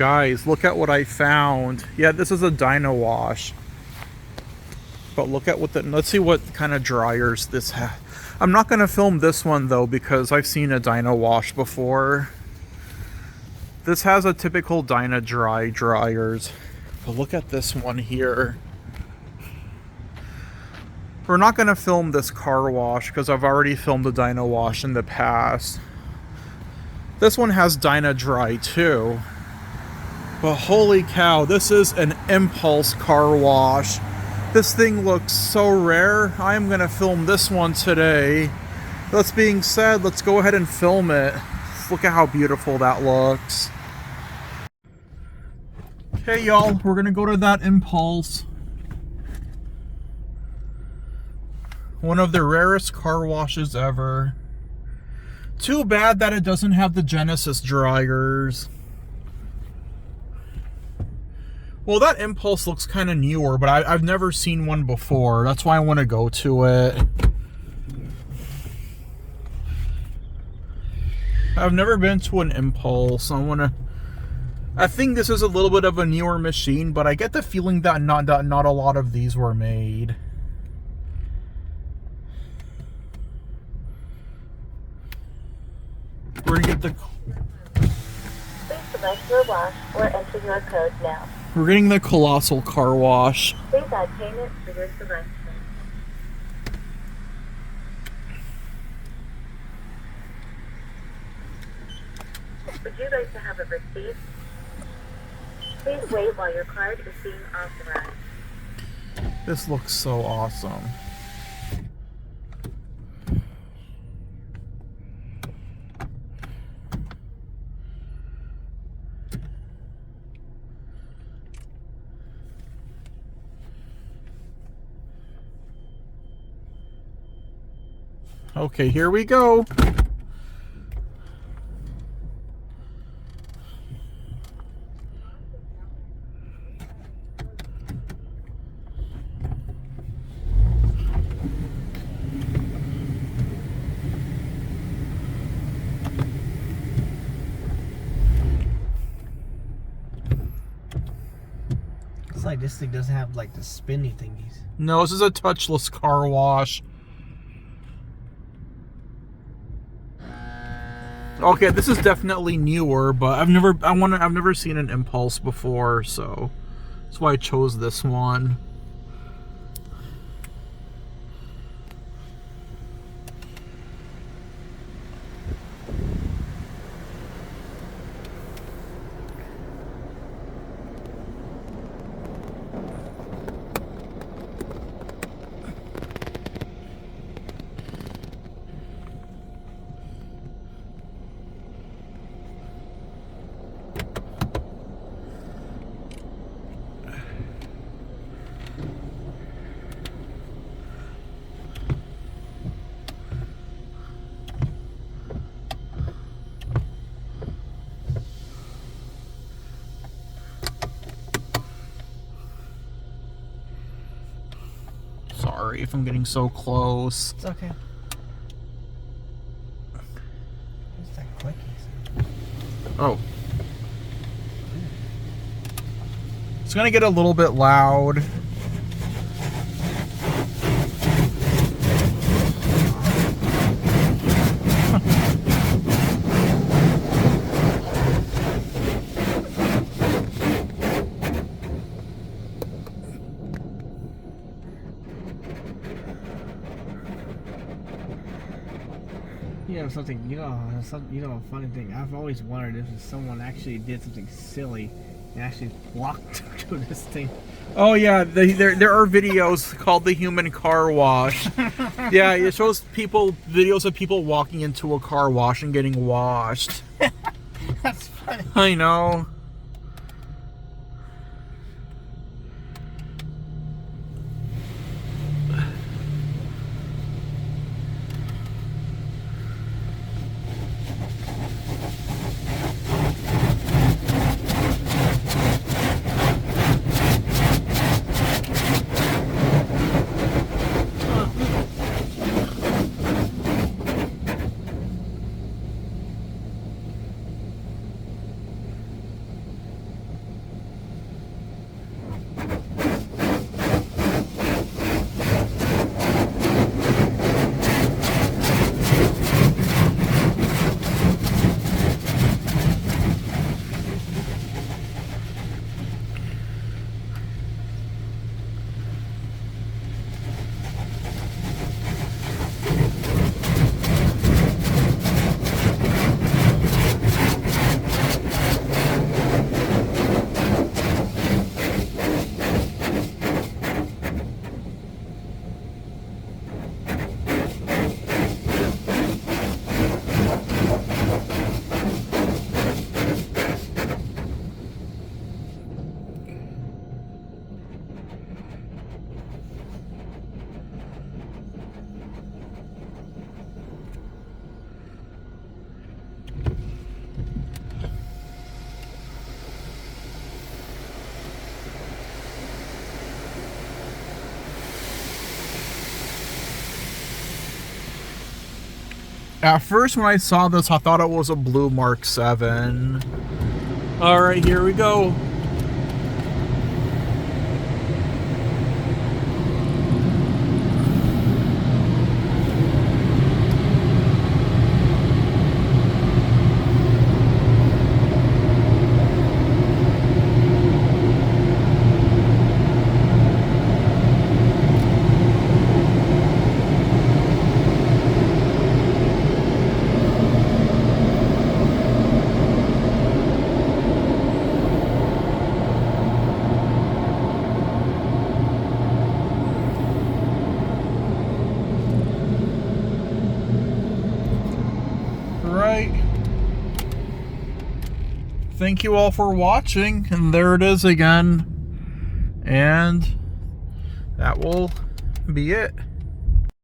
guys, look at what I found. Yeah, this is a Dyna Wash. But look at what let's see what kind of dryers this has. I'm not going to film this one though because I've seen a Dyna Wash before. This has a typical Dyna Dry dryers. But look at this one here. We're not going to film this car wash because I've already filmed the Dyna Wash in the past. This one has Dyna Dry too. But holy cow, this is an impulse car wash. This thing looks so rare. I'm going to film this one today. That being said, let's go ahead and film it. Look at how beautiful that looks. Okay, y'all, we're going to go to that impulse. One of the rarest car washes ever. Too bad that it doesn't have the Genesis dryers. Well, that Impulse looks kind of newer, but I've never seen one before. That's why I want to go to it. I've never been to an Impulse. I think this is a little bit of a newer machine, but I get the feeling that not a lot of these were made. We're gonna get the... Please select your wash or enter your code now. We're getting the Colossal car wash. Please add payment for your selection. Would you like to have a receipt? Please wait while your card is being authorized. This looks so awesome. Okay, here we go. It's like this thing doesn't have like the spinny thingies. No, this is a touchless car wash. Okay, this is definitely newer, but I've never seen an Impulse before, so that's why I chose this one. Sorry if I'm getting so close. It's okay. What's that quickie? Oh. It's gonna get a little bit loud. A funny thing. I've always wondered if someone actually did something silly and actually walked to this thing. Oh yeah, there are videos called the Human Car Wash. Yeah, it shows videos of people walking into a car wash and getting washed. That's funny. I know. At first when I saw this, I thought it was a blue Mark 7. Alright, here we go. Right. Thank you all for watching, and there it is again. And that will be it.